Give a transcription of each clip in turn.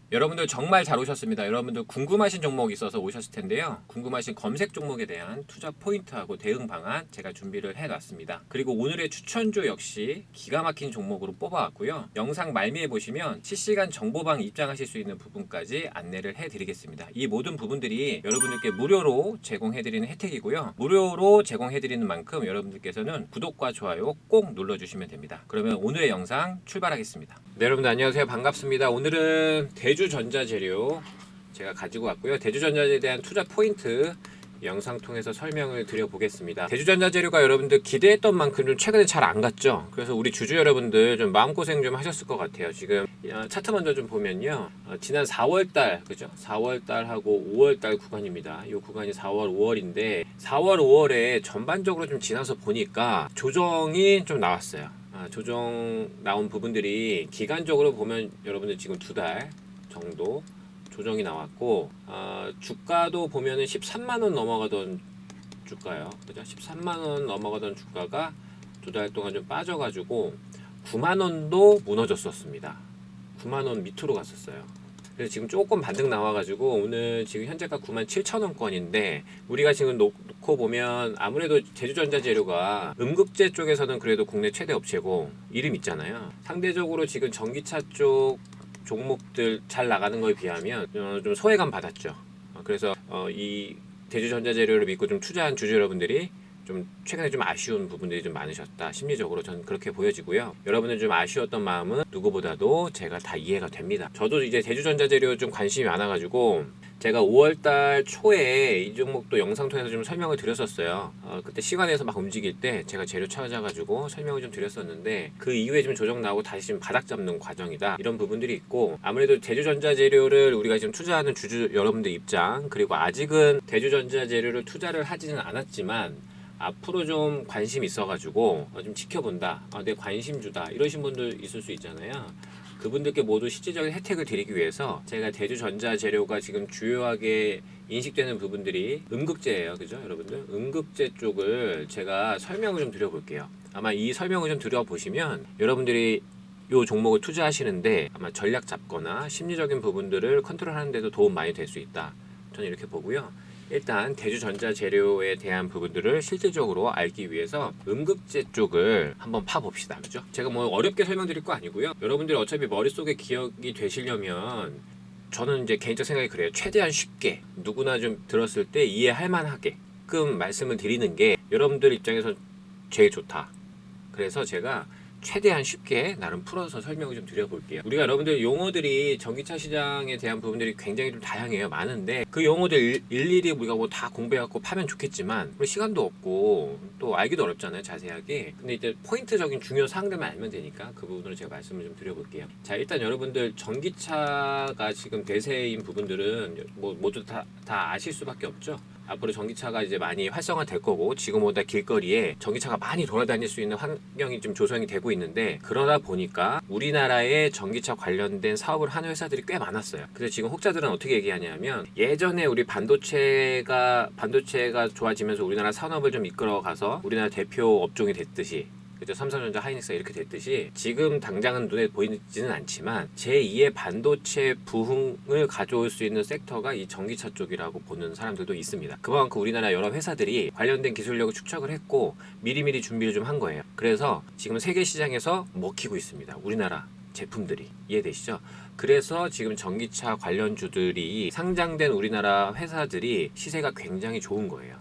여러분들 정말 잘 오셨습니다. 여러분들 궁금하신 종목이 있어서 오셨을 텐데요. 궁금하신 검색 종목에 대한 투자 포인트하고 대응 방안 제가 준비를 해놨습니다. 그리고 오늘의 추천주 역시 기가 막힌 종목으로 뽑아왔고요. 영상 말미에 보시면 실시간 정보방 입장하실 수 있는 부분까지 안내를 해드리겠습니다. 이 모든 부분들이 여러분들께 무료로 제공해드리는 혜택이고요. 무료로 제공해드리는 만큼 여러분들께서는 구독과 좋아요 꼭 눌러주시면 됩니다. 그러면 오늘의 영상 출발하겠습니다. 네, 여러분들 안녕하세요. 반갑습니다. 오늘은 대주전자재료 제가 가지고 왔고요. 대주전자재료에 대한 투자 포인트 영상 통해서 설명을 드려보겠습니다. 대주전자재료가 여러분들 기대했던 만큼 좀 최근에 잘 안 갔죠. 그래서 우리 주주 여러분들 좀 마음고생 좀 하셨을 것 같아요. 지금 차트 먼저 좀 보면요. 지난 4월달 그죠? 4월달하고 5월달 구간입니다. 이 구간이 4월, 5월인데 4월, 5월에 전반적으로 좀 지나서 보니까 조정이 좀 나왔어요. 조정 나온 부분들이 기간적으로 보면 여러분들 지금 2달 정도 조정이 나왔고 주가도 보면은 13만원 넘어가던 주가요. 그죠? 13만원 넘어가던 주가가 2달 동안 좀 빠져가지고 9만원도 무너졌었습니다. 9만원 밑으로 갔었어요. 그래서 지금 조금 반등 나와가지고 오늘 지금 현재가 97,000원권인데 우리가 지금 놓고 보면 아무래도 제주전자재료가 음극재 쪽에서는 그래도 국내 최대 업체고 이름 있잖아요. 상대적으로 지금 전기차 쪽 종목들 잘 나가는 거에 비하면 좀 소외감 받았죠. 그래서 이 대주전자재료를 믿고 좀 투자한 주주 여러분들이 좀 최근에 좀 아쉬운 부분들이 좀 많으셨다. 심리적으로 저는 그렇게 보여지고요. 여러분들 좀 아쉬웠던 마음은 누구보다도 제가 다 이해가 됩니다. 저도 이제 대주전자재료 좀 관심이 많아가지고 제가 5월달 초에 이 종목도 영상 통해서 좀 설명을 드렸었어요. 그때 시간에서 막 움직일 때 제가 재료 찾아가지고 설명을 좀 드렸었는데 그 이후에 좀 조정 나오고 다시 좀 바닥 잡는 과정이다. 이런 부분들이 있고 아무래도 대주전자재료를 우리가 지금 투자하는 주주 여러분들 입장 그리고 아직은 대주전자재료를 투자를 하지는 않았지만 앞으로 좀 관심 있어가지고 좀 지켜본다. 내 관심주다. 이러신 분들 있을 수 있잖아요. 그분들께 모두 실질적인 혜택을 드리기 위해서 제가 대주전자재료가 지금 주요하게 인식되는 부분들이 음극재예요. 그죠? 여러분들? 음극재 쪽을 제가 설명을 좀 드려볼게요. 아마 이 설명을 좀 드려보시면 여러분들이 이 종목을 투자하시는데 아마 전략 잡거나 심리적인 부분들을 컨트롤하는 데도 도움 많이 될 수 있다. 저는 이렇게 보고요. 일단 대주전자재료에 대한 부분들을 실질적으로 알기 위해서 음극재 쪽을 한번 파봅시다. 그죠? 제가 뭐 어렵게 설명드릴 거 아니고요. 여러분들이 어차피 머릿속에 기억이 되시려면 저는 이제 개인적 생각이 그래요. 최대한 쉽게 누구나 좀 들었을 때 이해할 만하게끔 말씀을 드리는 게 여러분들 입장에서 제일 좋다. 그래서 제가 최대한 쉽게 나름 풀어서 설명을 좀 드려볼게요. 우리가 여러분들 용어들이 전기차 시장에 대한 부분들이 굉장히 좀 다양해요. 많은데 그 용어들 일일이 우리가 뭐 다 공부해갖고 파면 좋겠지만 우리 시간도 없고 또 알기도 어렵잖아요. 자세하게. 근데 이제 포인트적인 중요 사항들만 알면 되니까 그 부분으로 제가 말씀을 좀 드려볼게요. 자, 일단 여러분들 전기차가 지금 대세인 부분들은 뭐 모두 다 아실 수밖에 없죠. 앞으로 전기차가 이제 많이 활성화될 거고 지금보다 길거리에 전기차가 많이 돌아다닐 수 있는 환경이 좀 조성이 되고 있는데 그러다 보니까 우리나라에 전기차 관련된 사업을 하는 회사들이 꽤 많았어요. 그래서 지금 혹자들은 어떻게 얘기하냐면 예전에 우리 반도체가 좋아지면서 우리나라 산업을 좀 이끌어가서 우리나라 대표 업종이 됐듯이 그죠? 삼성전자, 하이닉스가 이렇게 됐듯이 지금 당장은 눈에 보이지는 않지만 제2의 반도체 부흥을 가져올 수 있는 섹터가 이 전기차 쪽이라고 보는 사람들도 있습니다. 그만큼 우리나라 여러 회사들이 관련된 기술력을 축적을 했고 미리미리 준비를 좀 한 거예요. 그래서 지금 세계 시장에서 먹히고 있습니다. 우리나라 제품들이. 이해되시죠? 그래서 지금 전기차 관련주들이 상장된 우리나라 회사들이 시세가 굉장히 좋은 거예요.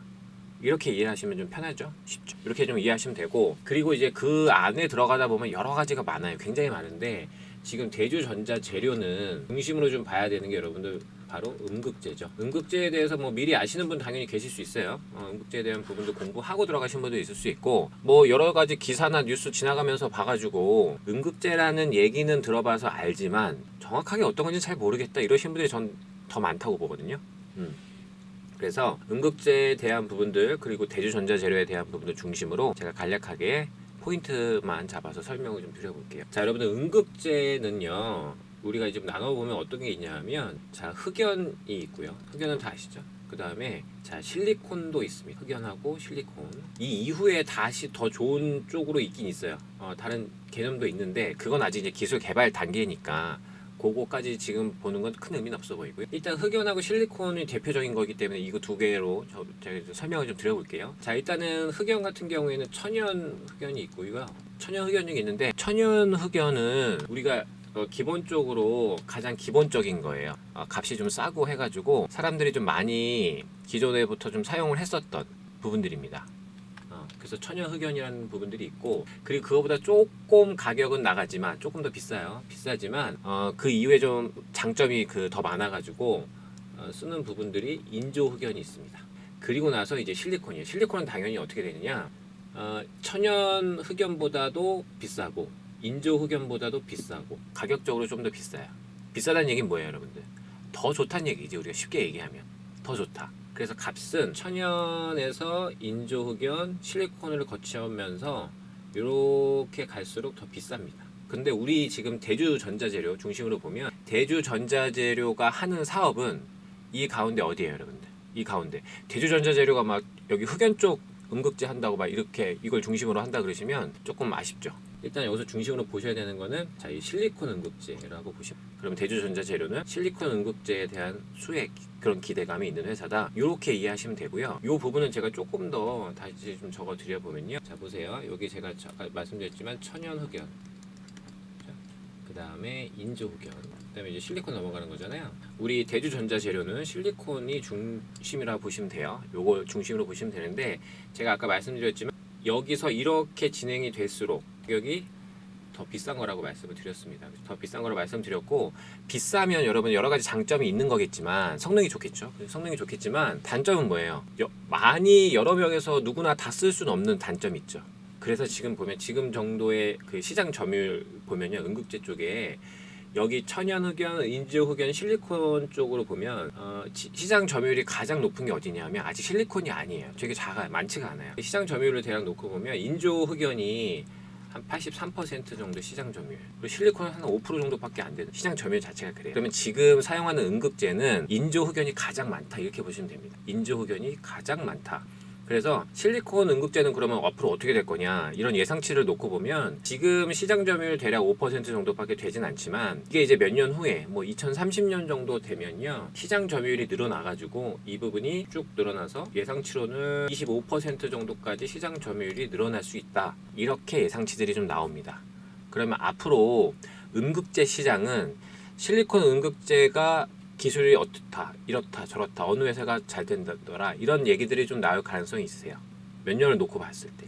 이렇게 이해하시면 좀 편하죠? 쉽죠? 이렇게 좀 이해하시면 되고 그리고 이제 그 안에 들어가다 보면 여러 가지가 많아요. 굉장히 많은데 지금 대주전자 재료는 중심으로 좀 봐야 되는 게 여러분들 바로 음극재죠. 음극재에 대해서 뭐 미리 아시는 분 당연히 계실 수 있어요. 음극재에 대한 부분도 공부하고 들어가신 분도 있을 수 있고 뭐 여러 가지 기사나 뉴스 지나가면서 봐가지고 음극재라는 얘기는 들어봐서 알지만 정확하게 어떤 건지 잘 모르겠다 이러신 분들이 전 더 많다고 보거든요. 그래서 음극재에 대한 부분들 그리고 대주전자재료에 대한 부분들 중심으로 제가 간략하게 포인트만 잡아서 설명을 좀 드려볼게요. 자, 여러분들 음극재는요 우리가 이제 나눠보면 어떤 게 있냐면 자, 흑연이 있고요. 흑연은 다 아시죠? 그 다음에 자, 실리콘도 있습니다. 흑연하고 실리콘. 이 이후에 다시 더 좋은 쪽으로 있긴 있어요. 다른 개념도 있는데 그건 아직 이제 기술 개발 단계니까 그거까지 지금 보는 건 큰 의미는 없어 보이고요. 일단 흑연하고 실리콘이 대표적인 거기 때문에 이거 두 개로 제가 설명을 좀 드려볼게요. 자, 일단은 흑연 같은 경우에는 천연 흑연이 있고요. 천연 흑연이 있는데, 천연 흑연은 우리가 기본적으로 가장 기본적인 거예요. 값이 좀 싸고 해가지고 사람들이 좀 많이 기존에부터 좀 사용을 했었던 부분들입니다. 그래서 천연 흑연이라는 부분들이 있고, 그리고 그거보다 조금 가격은 나가지만 조금 더 비싸요. 비싸지만 그 이후에 좀 장점이 더 많아가지고 쓰는 부분들이 인조 흑연이 있습니다. 그리고 나서 이제 실리콘이에요. 실리콘은 당연히 어떻게 되느냐, 천연 흑연보다도 비싸고 인조 흑연보다도 비싸고 가격적으로 좀 더 비싸요. 비싸다는 얘기는 뭐예요, 여러분들? 더 좋다는 얘기지. 우리가 쉽게 얘기하면 더 좋다. 그래서 값은 천연에서 인조 흑연, 실리콘을 거치면서 이렇게 갈수록 더 비쌉니다. 근데 우리 지금 대주전자재료 중심으로 보면, 대주전자재료가 하는 사업은 이 가운데 어디예요, 여러분들? 이 가운데 대주전자재료가 막 여기 흑연 쪽 음극재 한다고 막 이렇게 이걸 중심으로 한다 그러시면 조금 아쉽죠. 일단 여기서 중심으로 보셔야 되는 거는, 자, 이 실리콘 음극재라고 보시면, 그럼 대주전자재료는 실리콘 음극재에 대한 수익, 그런 기대감이 있는 회사다, 이렇게 이해하시면 되고요. 이 부분은 제가 조금 더 다시 좀 적어 드려 보면요, 자 보세요. 여기 제가 아까 말씀드렸지만 천연 흑연, 그 다음에 인조 흑연, 그 다음에 이제 실리콘 넘어가는 거잖아요. 우리 대주전자재료는 실리콘이 중심이라고 보시면 돼요. 요거 중심으로 보시면 되는데, 제가 아까 말씀드렸지만 여기서 이렇게 진행이 될수록 가격이 더 비싼 거라고 말씀을 드렸습니다. 더 비싼 거라고 말씀드렸고, 비싸면 여러분 여러 가지 장점이 있는 거겠지만, 성능이 좋겠죠. 성능이 좋겠지만 단점은 뭐예요? 많이 여러 명에서 누구나 다 쓸 수는 없는 단점이 있죠. 그래서 지금 보면, 지금 정도의 그 시장 점유율 보면요, 음극재 쪽에 여기 천연 흑연, 인조 흑연, 실리콘 쪽으로 보면 시장 점유율이 가장 높은 게 어디냐면 아직 실리콘이 아니에요. 되게 작아요. 많지가 않아요. 시장 점유율을 대략 놓고 보면 인조 흑연이 한 83% 정도 시장 점유율, 그리고 실리콘은 한 5% 정도밖에 안 되는 시장 점유율 자체가 그래요. 그러면 지금 사용하는 음극재는 인조 흑연이 가장 많다, 이렇게 보시면 됩니다. 인조 흑연이 가장 많다. 그래서 실리콘 음극재는 그러면 앞으로 어떻게 될 거냐, 이런 예상치를 놓고 보면 지금 시장 점유율 대략 5% 정도밖에 되진 않지만, 이게 이제 몇 년 후에 뭐 2030년 정도 되면요, 시장 점유율이 늘어나가지고 이 부분이 쭉 늘어나서 예상치로는 25% 정도까지 시장 점유율이 늘어날 수 있다, 이렇게 예상치들이 좀 나옵니다. 그러면 앞으로 음극재 시장은 실리콘 음극재가 기술이 어떻다, 이렇다, 저렇다, 어느 회사가 잘 된다더라, 이런 얘기들이 좀 나올 가능성이 있으세요. 몇 년을 놓고 봤을 때.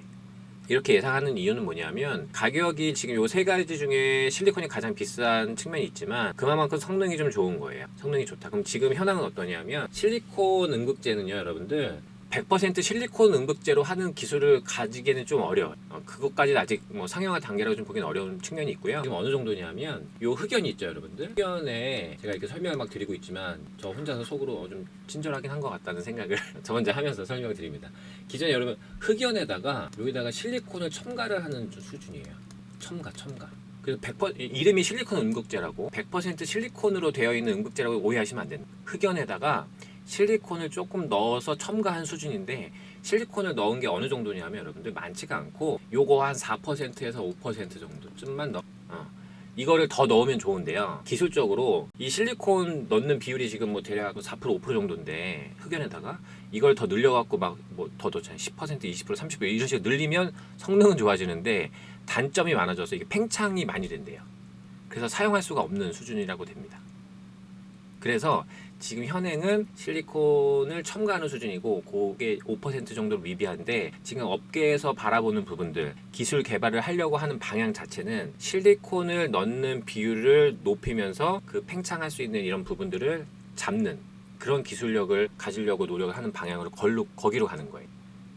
이렇게 예상하는 이유는 뭐냐면, 가격이 지금 요 세 가지 중에 실리콘이 가장 비싼 측면이 있지만 그만큼 성능이 좀 좋은 거예요. 성능이 좋다. 그럼 지금 현황은 어떠냐면, 실리콘 음극재는요, 여러분들 100% 실리콘 음극재로 하는 기술을 가지기에는 좀 어려워요. 그것까지는 아직 뭐 상용화 단계라고 좀 보기는 어려운 측면이 있고요. 지금 어느 정도냐면, 요 흑연이 있죠, 여러분들. 흑연에 제가 이렇게 설명을 막 드리고 있지만 저 혼자서 속으로 좀 친절하긴 한 것 같다는 생각을 저 혼자 하면서 설명을 드립니다. 기존에 여러분 흑연에다가 여기다가 실리콘을 첨가를 하는 수준이에요. 첨가. 그래서 100% 이름이 실리콘 음극재라고, 100% 실리콘으로 되어 있는 음극재라고 오해하시면 안 됩니다. 흑연에다가 실리콘을 조금 넣어서 첨가한 수준인데, 실리콘을 넣은 게 어느 정도냐면 여러분들 많지가 않고, 요거 한 4%에서 5% 정도쯤만 이거를 더 넣으면 좋은데요, 기술적으로 이 실리콘 넣는 비율이 지금 뭐 대략 4% 5% 정도인데, 흑연에다가 이걸 더 늘려갖고 막 뭐 더 넣잖아요. 10% 20% 30% 이런 식으로 늘리면 성능은 좋아지는데 단점이 많아져서 이게 팽창이 많이 된대요. 그래서 사용할 수가 없는 수준이라고 됩니다. 그래서 지금 현행은 실리콘을 첨가하는 수준이고, 그게 5% 정도로 미비한데, 지금 업계에서 바라보는 부분들, 기술 개발을 하려고 하는 방향 자체는 실리콘을 넣는 비율을 높이면서 그 팽창할 수 있는 이런 부분들을 잡는 그런 기술력을 가지려고 노력을 하는 방향으로 거기로 가는 거예요.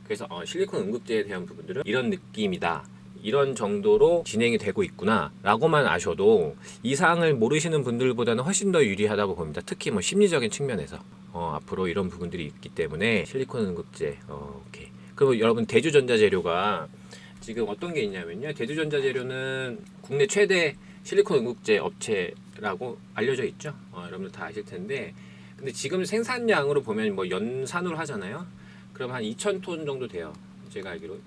그래서 실리콘 음극재에 대한 부분들은 이런 느낌이다, 이런 정도로 진행이 되고 있구나 라고만 아셔도 이 사항을 모르시는 분들보다는 훨씬 더 유리하다고 봅니다. 특히 뭐 심리적인 측면에서 앞으로 이런 부분들이 있기 때문에 실리콘 음극재. 오케이. 그리고 여러분, 대주전자재료가 지금 어떤 게 있냐면요, 대주전자재료는 국내 최대 실리콘 음극재 업체라고 알려져 있죠. 여러분들 다 아실 텐데, 근데 지금 생산량으로 보면 뭐 연산으로 하잖아요. 그럼 한 2,000톤 정도 돼요. 제가 알기로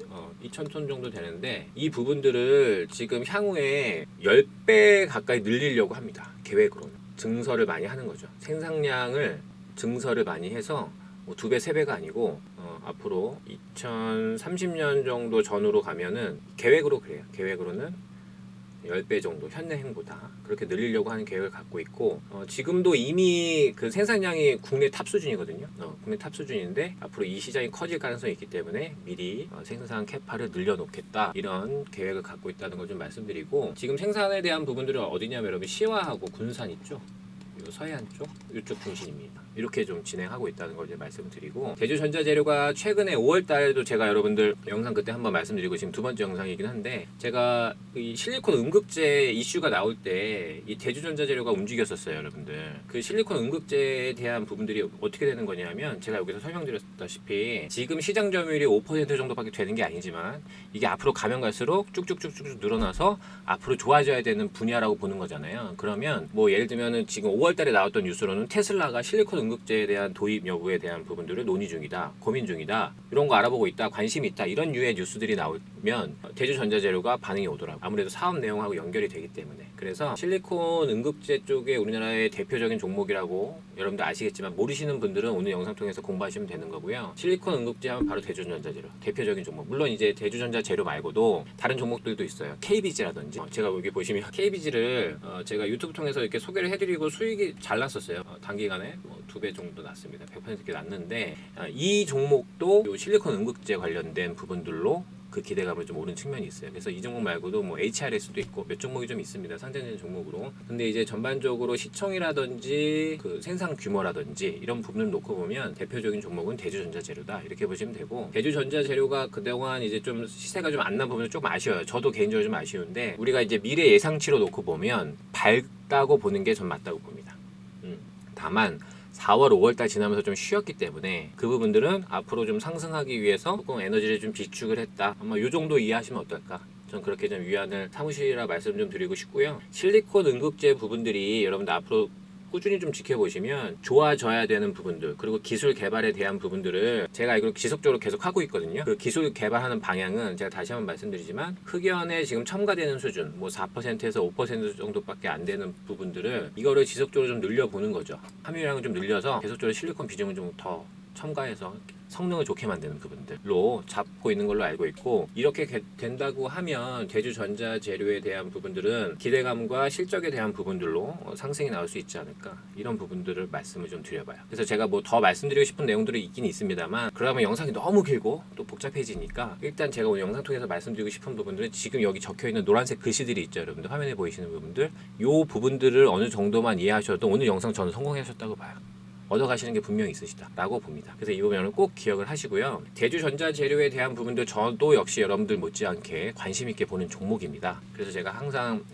2,000톤 정도 되는데 이 부분들을 지금 향후에 10배 가까이 늘리려고 합니다. 계획으로는. 증설을 많이 하는 거죠. 생산량을 증설을 많이 해서 뭐 2배, 3배가 아니고 앞으로 2030년 정도 전후로 가면은 계획으로 그래요. 계획으로는 10배 정도 현행보다 그렇게 늘리려고 하는 계획을 갖고 있고 지금도 이미 그 생산량이 국내 탑 수준이거든요. 국내 탑 수준인데 앞으로 이 시장이 커질 가능성이 있기 때문에 미리 생산 캐파를 늘려놓겠다 이런 계획을 갖고 있다는 걸 좀 말씀드리고 지금 생산에 대한 부분들은 어디냐면 여러분 시화하고 군산 있죠. 요 서해안 쪽 이쪽 중심입니다. 이렇게 좀 진행하고 있다는 걸 이제 말씀드리고 대주전자재료가 최근에 5월 달에도 제가 여러분들 영상 그때 한번 말씀드리고 지금 두 번째 영상이긴 한데 제가 이 실리콘 음극재 이슈가 나올 때 이 대주전자재료가 움직였었어요. 여러분들 그 실리콘 음극재에 대한 부분들이 어떻게 되는 거냐면 제가 여기서 설명드렸다시피 지금 시장 점유율이 5% 정도밖에 되는 게 아니지만 이게 앞으로 가면 갈수록 쭉쭉쭉쭉 늘어나서 앞으로 좋아져야 되는 분야라고 보는 거잖아요. 그러면 뭐 예를 들면은 지금 5월 달에 나왔던 뉴스로는 테슬라가 실리콘 음극재에 대한 도입 여부에 대한 부분들을 논의 중이다, 고민 중이다, 이런 거 알아보고 있다, 관심이 있다 이런 류의 뉴스들이 나오면 대주전자재료가 반응이 오더라고요. 아무래도 사업 내용하고 연결이 되기 때문에. 그래서 실리콘 음극재 쪽에 우리나라의 대표적인 종목이라고 여러분들 아시겠지만 모르시는 분들은 오늘 영상 통해서 공부하시면 되는 거고요. 실리콘 음극재 하면 바로 대주전자재료 대표적인 종목. 물론 이제 대주전자재료 말고도 다른 종목들도 있어요. KBG라든지 제가 여기 보시면 KBG를 제가 유튜브 통해서 이렇게 소개를 해드리고 수익이 잘 났었어요. 단기간에 뭐 2배 정도 났습니다. 100% 났는데 이 종목도 요 실리콘 음극재 관련된 부분들로 그 기대감을 좀 오른 측면이 있어요. 그래서 이 종목 말고도 뭐 HRS도 있고 몇 종목이 좀 있습니다. 상장된 종목으로. 근데 이제 전반적으로 시총이라든지 그 생산 규모라든지 이런 부분을 놓고 보면 대표적인 종목은 대주전자재료다 이렇게 보시면 되고 대주전자재료가 그동안 이제 좀 시세가 좀 안 난 부분은 조금 아쉬워요. 저도 개인적으로 좀 아쉬운데 우리가 이제 미래 예상치로 놓고 보면 밝다고 보는 게 전 맞다고 봅니다. 다만 4월, 5월달 지나면서 좀 쉬었기 때문에 그 부분들은 앞으로 좀 상승하기 위해서 조금 에너지를 좀 비축을 했다. 아마 이 정도 이해하시면 어떨까? 전 그렇게 좀 위안을 삼으시라 말씀 좀 드리고 싶고요. 실리콘 음극재 부분들이 여러분들 앞으로 꾸준히 좀 지켜보시면 좋아져야 되는 부분들 그리고 기술 개발에 대한 부분들을 제가 이걸 지속적으로 계속 하고 있거든요. 그 기술 개발하는 방향은 제가 다시 한번 말씀드리지만 흑연에 지금 첨가되는 수준 뭐 4%에서 5% 정도밖에 안 되는 부분들을 이거를 지속적으로 좀 늘려보는 거죠. 함유량을 좀 늘려서 계속적으로 실리콘 비중을 좀 더 첨가해서 성능을 좋게 만드는 부분들로 잡고 있는 걸로 알고 있고 이렇게 된다고 하면 대주전자재료에 대한 부분들은 기대감과 실적에 대한 부분들로 상승이 나올 수 있지 않을까 이런 부분들을 말씀을 좀 드려봐요. 그래서 제가 뭐 더 말씀드리고 싶은 내용들이 있긴 있습니다만 그러면 영상이 너무 길고 또 복잡해지니까 일단 제가 오늘 영상 통해서 말씀드리고 싶은 부분들은 지금 여기 적혀있는 노란색 글씨들이 있죠. 여러분들 화면에 보이시는 부분들 요 부분들을 어느 정도만 이해하셔도 오늘 영상 저는 성공하셨다고 봐요. 얻어가시는 게 분명히 있으시다라고 봅니다. 그래서 이 부분은 꼭 기억을 하시고요. 대주전자재료에 대한 부분도 저도 역시 여러분들 못지않게 관심 있게 보는 종목입니다. 그래서 제가 항상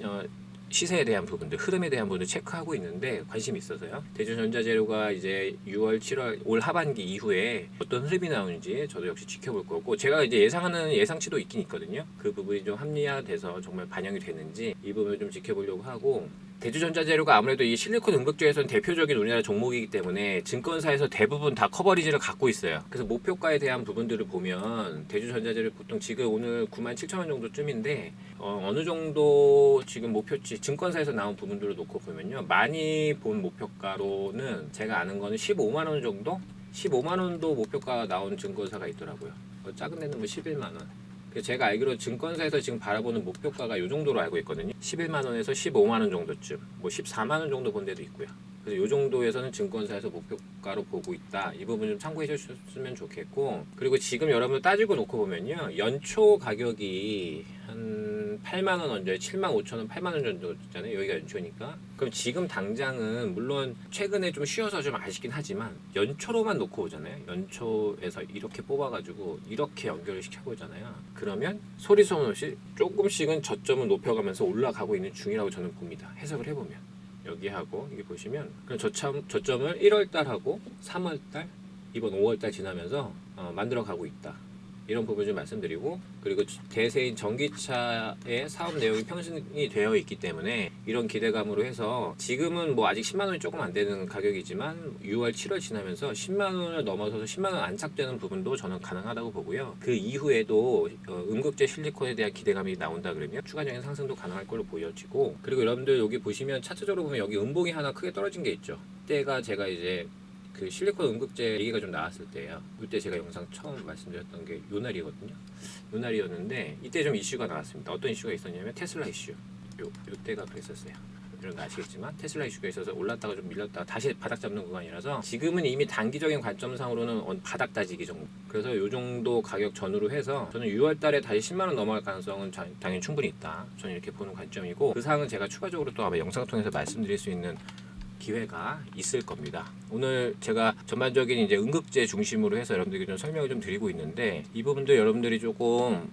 시세에 대한 부분들, 흐름에 대한 부분을 체크하고 있는데 관심이 있어서요. 대주전자재료가 이제 6월, 7월 올 하반기 이후에 어떤 흐름이 나오는지 저도 역시 지켜볼 거고 제가 이제 예상하는 예상치도 있긴 있거든요. 그 부분이 좀 합리화돼서 정말 반영이 되는지 이 부분을 좀 지켜보려고 하고 대주전자재료가 아무래도 이 실리콘 음극재에서는 대표적인 우리나라 종목이기 때문에 증권사에서 대부분 다 커버리지를 갖고 있어요. 그래서 목표가에 대한 부분들을 보면 대주전자재료 보통 지금 오늘 97,000원 정도쯤인데 어느 정도 지금 목표치 증권사에서 나온 부분들을 놓고 보면요. 많이 본 목표가로는 제가 아는 거는 15만 원 정도? 15만 원도 목표가 나온 증권사가 있더라고요. 작은 데는 뭐 11만 원. 제가 알기로 증권사에서 지금 바라보는 목표가가 이 정도로 알고 있거든요. 11만 원에서 15만 원 정도쯤, 뭐 14만 원 정도 본 데도 있고요. 그래서 이 정도에서는 증권사에서 목표가로 보고 있다. 이 부분 좀 참고해 주셨으면 좋겠고 그리고 지금 여러분 따지고 놓고 보면요. 연초 가격이 한 8만 원 언저에 7만 5천 원, 8만 원 정도 있잖아요. 여기가 연초니까. 그럼 지금 당장은 물론 최근에 좀 쉬어서 좀 아쉽긴 하지만 연초로만 놓고 오잖아요. 연초에서 이렇게 뽑아가지고 이렇게 연결을 시켜보잖아요. 그러면 소리 소문 없이 조금씩은 저점을 높여가면서 올라가고 있는 중이라고 저는 봅니다. 해석을 해보면. 여기하고 여기 보시면 그럼 저점을 1월달하고 3월달 이번 5월달 지나면서 만들어 가고 있다 이런 부분 좀 말씀드리고, 그리고 대세인 전기차의 사업 내용이 편승이 되어 있기 때문에 이런 기대감으로 해서 지금은 뭐 아직 10만 원이 조금 안 되는 가격이지만 6월, 7월 지나면서 10만 원을 넘어서서 10만 원 안착되는 부분도 저는 가능하다고 보고요. 그 이후에도 음극재 실리콘에 대한 기대감이 나온다 그러면 추가적인 상승도 가능할 걸로 보여지고, 그리고 여러분들 여기 보시면 차트적으로 보면 여기 음봉이 하나 크게 떨어진 게 있죠. 그때가 제가 이제 그 실리콘 음극재 얘기가 좀 나왔을 때예요. 그때 제가 영상 처음 말씀드렸던 게 요 날이거든요. 요 날이었는데 이때 좀 이슈가 나왔습니다. 어떤 이슈가 있었냐면 테슬라 이슈. 요 때가 그랬었어요. 이런 거 아시겠지만 테슬라 이슈가 있어서 올랐다가 좀 밀렸다가 다시 바닥 잡는 구간이라서 지금은 이미 단기적인 관점상으로는 바닥 다지기 정도. 그래서 요 정도 가격 전후로 해서 저는 6월 달에 다시 10만 원 넘어갈 가능성은 당연히 충분히 있다. 저는 이렇게 보는 관점이고, 그 사항은 제가 추가적으로 또 아마 영상을 통해서 말씀드릴 수 있는 기회가 있을 겁니다. 오늘 제가 전반적인 이제 음극재 중심으로 해서 여러분들에게 좀 설명을 좀 드리고 있는데, 이 부분도 여러분들이 조금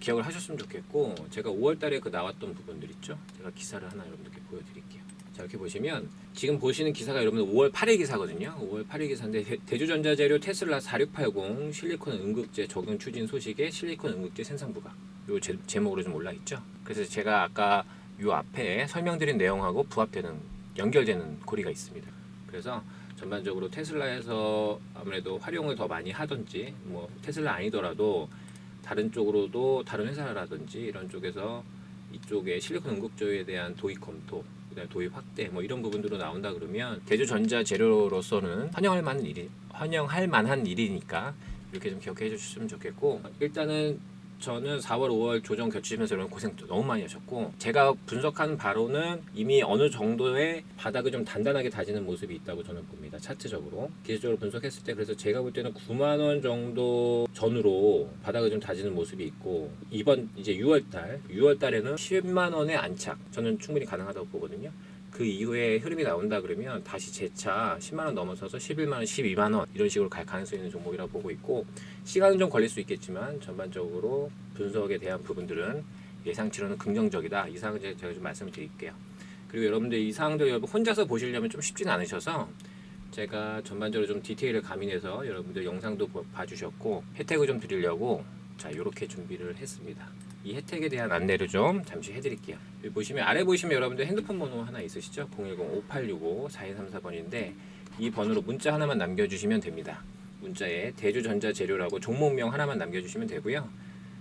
기억을 하셨으면 좋겠고, 제가 5월 달에 그 나왔던 부분들 있죠? 제가 기사를 하나 여러분들께 보여드릴게요. 자, 이렇게 보시면 지금 보시는 기사가 여러분들 5월 8일 기사거든요. 5월 8일 기사인데 대주전자재료 테슬라 4680 실리콘 음극재 적용 추진 소식에 실리콘 음극재 생산 부각, 요 제목으로 좀 올라 있죠. 그래서 제가 아까 요 앞에 설명드린 내용하고 부합되는, 연결되는 고리가 있습니다. 그래서 전반적으로 테슬라에서 아무래도 활용을 더 많이 하든지, 뭐 테슬라 아니더라도 다른 쪽으로도 다른 회사라든지 이런 쪽에서 이쪽에 실리콘 음극재에 대한 도입 검토, 그다음에 도입 확대, 뭐 이런 부분들로 나온다 그러면 대주전자 재료로서는 환영할 만한 일이니까 이렇게 좀 기억해 주셨으면 좋겠고, 일단은 저는 4월, 5월 조정 겹치면서 여러분 고생 너무 많이 하셨고, 제가 분석한 바로는 이미 어느 정도의 바닥을 좀 단단하게 다지는 모습이 있다고 저는 봅니다. 차트적으로 기술적으로 분석했을 때. 그래서 제가 볼 때는 9만 원 정도 전후로 바닥을 좀 다지는 모습이 있고, 이번 이제 6월 달에는 10만 원의 안착 저는 충분히 가능하다고 보거든요. 그 이후에 흐름이 나온다 그러면 다시 재차 10만 원 넘어서서 11만 원, 12만 원 이런 식으로 갈 가능성이 있는 종목이라고 보고 있고, 시간은 좀 걸릴 수 있겠지만 전반적으로 분석에 대한 부분들은 예상치로는 긍정적이다. 이 사항을 제가 좀 말씀을 드릴게요. 그리고 여러분들 이 사항들 여러분 혼자서 보시려면 좀 쉽지는 않으셔서 제가 전반적으로 좀 디테일을 가미해서 여러분들 영상도 봐주셨고 혜택을 좀 드리려고 자 이렇게 준비를 했습니다. 이 혜택에 대한 안내를 좀 잠시 해드릴게요. 여기 보시면 아래 보시면 여러분들 핸드폰 번호 하나 있으시죠? 010-5865-4234번인데 이 번호로 문자 하나만 남겨주시면 됩니다. 문자에 대주전자재료라고 종목명 하나만 남겨주시면 되고요.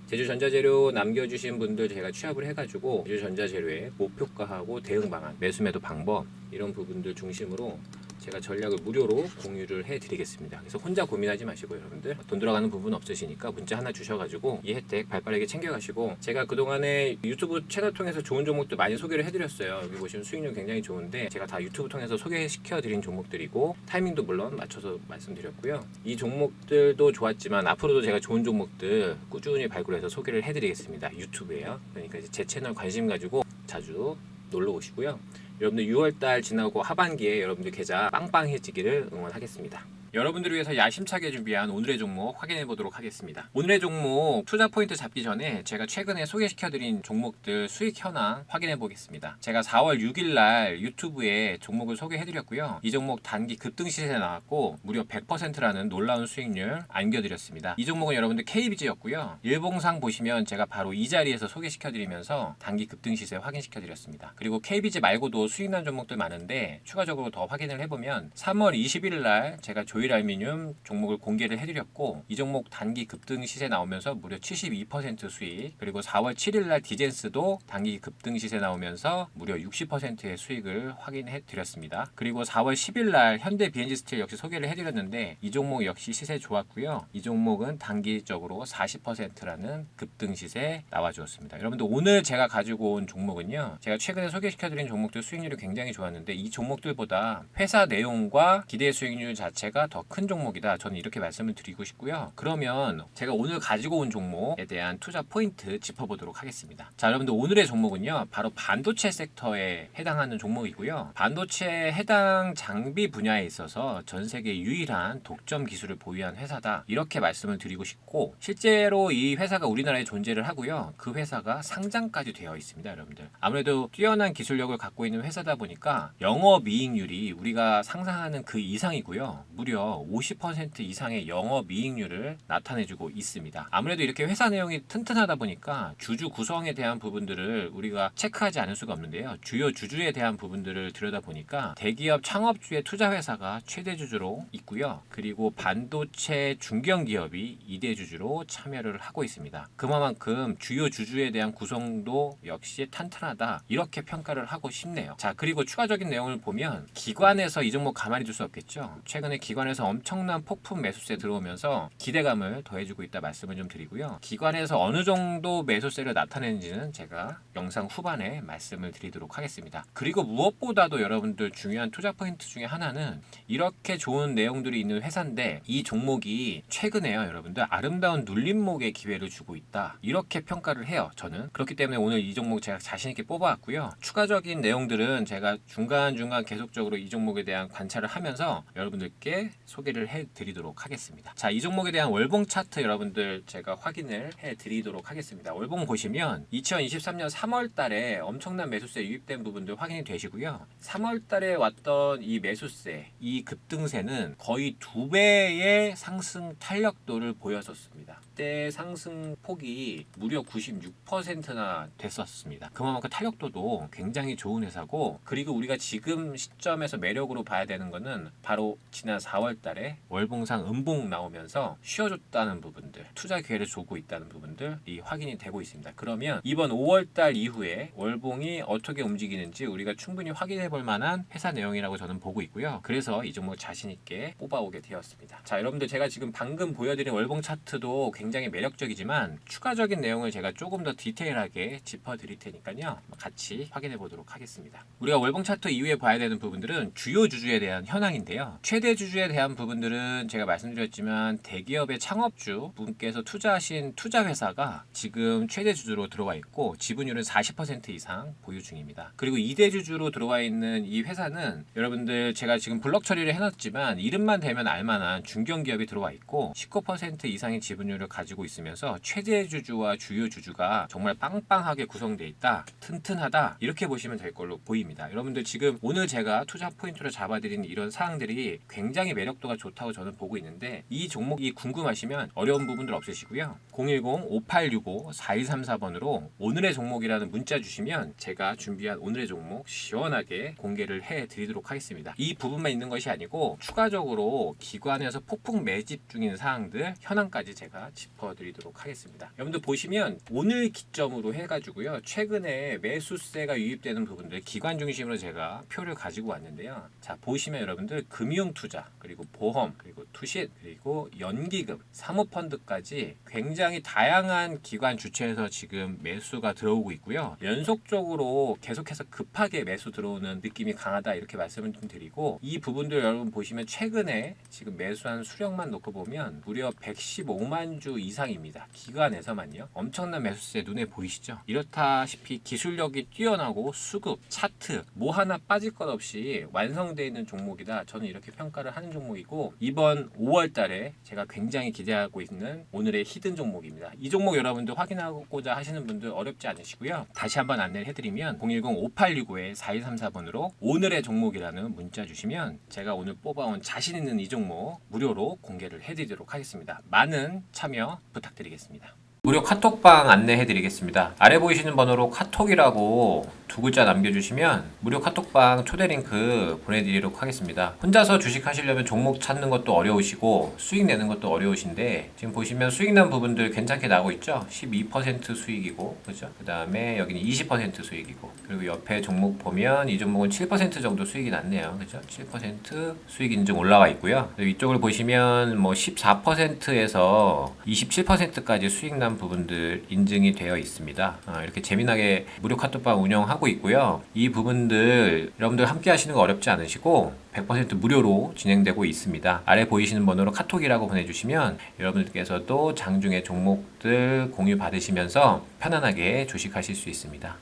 대주전자재료 남겨주신 분들 제가 취합을 해가지고 대주전자재료의 목표가하고 대응방안, 매수매도 방법 이런 부분들 중심으로 제가 전략을 무료로 공유를 해드리겠습니다. 그래서 혼자 고민하지 마시고 여러분들 돈 들어가는 부분 없으시니까 문자 하나 주셔가지고 이 혜택 발빠르게 챙겨가시고, 제가 그동안에 유튜브 채널 통해서 좋은 종목들 많이 소개를 해드렸어요. 여기 보시면 수익률 굉장히 좋은데 제가 다 유튜브 통해서 소개시켜드린 종목들이고 타이밍도 물론 맞춰서 말씀드렸고요. 이 종목들도 좋았지만 앞으로도 제가 좋은 종목들 꾸준히 발굴해서 소개를 해드리겠습니다. 유튜브에요. 그러니까 이제 제 채널 관심 가지고 자주 놀러 오시고요. 여러분들 6월달 지나고 하반기에 여러분들 계좌 빵빵해지기를 응원하겠습니다. 여러분들을 위해서 야심차게 준비한 오늘의 종목 확인해 보도록 하겠습니다. 오늘의 종목 투자 포인트 잡기 전에 제가 최근에 소개시켜드린 종목들 수익 현황 확인해 보겠습니다. 제가 4월 6일 날 유튜브에 종목을 소개해드렸고요. 이 종목 단기 급등 시세에 나왔고 무려 100%라는 놀라운 수익률 안겨드렸습니다. 이 종목은 여러분들 KBG였고요. 일봉상 보시면 제가 바로 이 자리에서 소개시켜드리면서 단기 급등 시세 확인시켜드렸습니다. 그리고 KBG 말고도 수익난 종목들 많은데 추가적으로 더 확인을 해보면 3월 21일 날 제가 조일알미늄 종목을 공개를 해드렸고 이 종목 단기 급등 시세 나오면서 무려 72% 수익, 그리고 4월 7일 날 디젠스도 단기 급등 시세 나오면서 무려 60%의 수익을 확인해 드렸습니다. 그리고 4월 10일 날 현대 BNG 스틸 역시 소개를 해드렸는데 이 종목 역시 시세 좋았고요. 이 종목은 단기적으로 40%라는 급등 시세 나와주었습니다. 여러분들 오늘 제가 가지고 온 종목은요, 제가 최근에 소개시켜드린 종목들 수익률이 굉장히 좋았는데 이 종목들보다 회사 내용과 기대 수익률 자체가 더 큰 종목이다. 저는 이렇게 말씀을 드리고 싶고요. 그러면 제가 오늘 가지고 온 종목에 대한 투자 포인트 짚어보도록 하겠습니다. 자, 여러분들 오늘의 종목은요, 바로 반도체 섹터에 해당하는 종목이고요. 반도체 해당 장비 분야에 있어서 전 세계 유일한 독점 기술을 보유한 회사다. 이렇게 말씀을 드리고 싶고, 실제로 이 회사가 우리나라에 존재를 하고요. 그 회사가 상장까지 되어 있습니다. 여러분들 아무래도 뛰어난 기술력을 갖고 있는 회사다 보니까 영업이익률이 우리가 상상하는 그 이상이고요. 무려 무려 50% 이상의 영업이익률을 나타내주고 있습니다. 아무래도 이렇게 회사 내용이 튼튼하다 보니까 주주 구성에 대한 부분들을 우리가 체크하지 않을 수가 없는데요. 주요 주주에 대한 부분들을 들여다보니까 대기업 창업주의 투자회사가 최대 주주로 있고요. 그리고 반도체 중견기업이 2대 주주로 참여를 하고 있습니다. 그만큼 주요 주주에 대한 구성도 역시 탄탄하다, 이렇게 평가를 하고 싶네요. 자, 그리고 추가적인 내용을 보면 기관에서 이 종목 가만히 둘 수 없겠죠. 최근에 기관에서 엄청난 폭풍 매수세 들어오면서 기대감을 더해주고 있다 말씀을 좀 드리고요. 기관에서 어느 정도 매수세를 나타내는지는 제가 영상 후반에 말씀을 드리도록 하겠습니다. 그리고 무엇보다도 여러분들 중요한 투자 포인트 중에 하나는 이렇게 좋은 내용들이 있는 회사인데 이 종목이 최근에요, 여러분들 아름다운 눌림목의 기회를 주고 있다, 이렇게 평가를 해요, 저는. 그렇기 때문에 오늘 이 종목 제가 자신있게 뽑아왔고요. 추가적인 내용들은 제가 중간중간 계속적으로 이 종목에 대한 관찰을 하면서 여러분들께 소개를 해드리도록 하겠습니다. 자, 이 종목에 대한 월봉 차트 여러분들 제가 확인을 해드리도록 하겠습니다. 월봉 보시면 2023년 3월 달에 엄청난 매수세 유입된 부분들 확인이 되시고요. 3월 달에 왔던 이 매수세, 이 급등세는 거의 2배의 상승 탄력도를 보였었습니다. 그때 상승 폭이 무려 96%나 됐었습니다. 그만큼 탄력도도 굉장히 좋은 회사고, 그리고 우리가 지금 시점에서 매력으로 봐야 되는 거는 바로 지난 4월 달에 월봉상 음봉 나오면서 쉬어줬다는 부분들, 투자 기회를 주고 있다는 부분들이 확인이 되고 있습니다. 그러면 이번 5월 달 이후에 월봉이 어떻게 움직이는지 우리가 충분히 확인해 볼 만한 회사 내용이라고 저는 보고 있고요. 그래서 이 종목 자신 있게 뽑아오게 되었습니다. 자, 여러분들 제가 지금 방금 보여드린 월봉 차트도 굉장히 매력적이지만 추가적인 내용을 제가 조금 더 디테일하게 짚어드릴 테니까요, 같이 확인해 보도록 하겠습니다. 우리가 월봉 차트 이후에 봐야 되는 부분들은 주요 주주에 대한 현황인데요. 최대 주주에 대한 부분들은 제가 말씀드렸지만 대기업의 창업주 분께서 투자하신 투자회사가 지금 최대 주주로 들어와 있고 지분율은 40% 이상 보유 중입니다. 그리고 2대 주주로 들어와 있는 이 회사는 여러분들 제가 지금 블럭 처리를 해놨지만 이름만 대면 알만한 중견기업이 들어와 있고 19% 이상의 지분율을 가지고 있으면서 최대 주주와 주요 주주가 정말 빵빵하게 구성되어 있다, 튼튼하다, 이렇게 보시면 될 걸로 보입니다. 여러분들 지금 오늘 제가 투자 포인트로 잡아드린 이런 사항들이 굉장히 매력도가 좋다고 저는 보고 있는데, 이 종목이 궁금하시면 어려운 부분들 없으시고요. 010-5865-4134번으로 오늘의 종목이라는 문자 주시면 제가 준비한 오늘의 종목 시원하게 공개를 해드리도록 하겠습니다. 이 부분만 있는 것이 아니고 추가적으로 기관에서 폭풍 매집 중인 사항들 현황까지 제가 짚어드리도록 하겠습니다. 여러분들 보시면 오늘 기점으로 해가지고요, 최근에 매수세가 유입되는 부분들 기관 중심으로 제가 표를 가지고 왔는데요. 자, 보시면 여러분들 금융투자, 그리고 보험, 그리고 투신, 그리고 연기금, 사모펀드까지 굉장히 다양한 기관 주체에서 지금 매수가 들어오고 있고요. 연속적으로 계속해서 급하게 매수 들어오는 느낌이 강하다, 이렇게 말씀을 좀 드리고, 이 부분들 여러분 보시면 최근에 지금 매수한 수량만 놓고 보면 무려 115만 주 이상입니다. 기관에서만요. 엄청난 매수세 눈에 보이시죠? 이렇다시피 기술력이 뛰어나고 수급, 차트 뭐 하나 빠질 것 없이 완성되어 있는 종목이다, 저는 이렇게 평가를 하는 종목이고, 이번 5월 달에 제가 굉장히 기대하고 있는 오늘의 히든 종목입니다. 이 종목 여러분들 확인하고자 하시는 분들 어렵지 않으시고요. 다시 한번 안내를 해드리면 010-5865-4134번으로 오늘의 종목이라는 문자 주시면 제가 오늘 뽑아온 자신 있는 이 종목 무료로 공개를 해드리도록 하겠습니다. 많은 참여 부탁드리겠습니다. 무료 카톡방 안내해드리겠습니다. 아래 보이시는 번호로 카톡이라고 2글자 남겨주시면 무료 카톡방 초대 링크 보내드리도록 하겠습니다. 혼자서 주식 하시려면 종목 찾는 것도 어려우시고 수익 내는 것도 어려우신데, 지금 보시면 수익 난 부분들 괜찮게 나오고 있죠? 12% 수익이고, 그죠? 그 다음에 여기는 20% 수익이고, 그리고 옆에 종목 보면 이 종목은 7% 정도 수익이 났네요. 그죠? 7% 수익 인증 올라와 있고요. 이쪽을 보시면 뭐 14%에서 27%까지 수익 난 부분들 인증이 되어 있습니다. 이렇게 재미나게 무료 카톡방 운영하고 있고요. 이 부분들 여러분들 함께 하시는 거 어렵지 않으시고 100% 무료로 진행되고 있습니다. 아래 보이시는 번호로 카톡이라고 보내주시면 여러분들께서도 장중에 종목들 공유 받으시면서 편안하게 주식하실 수 있습니다.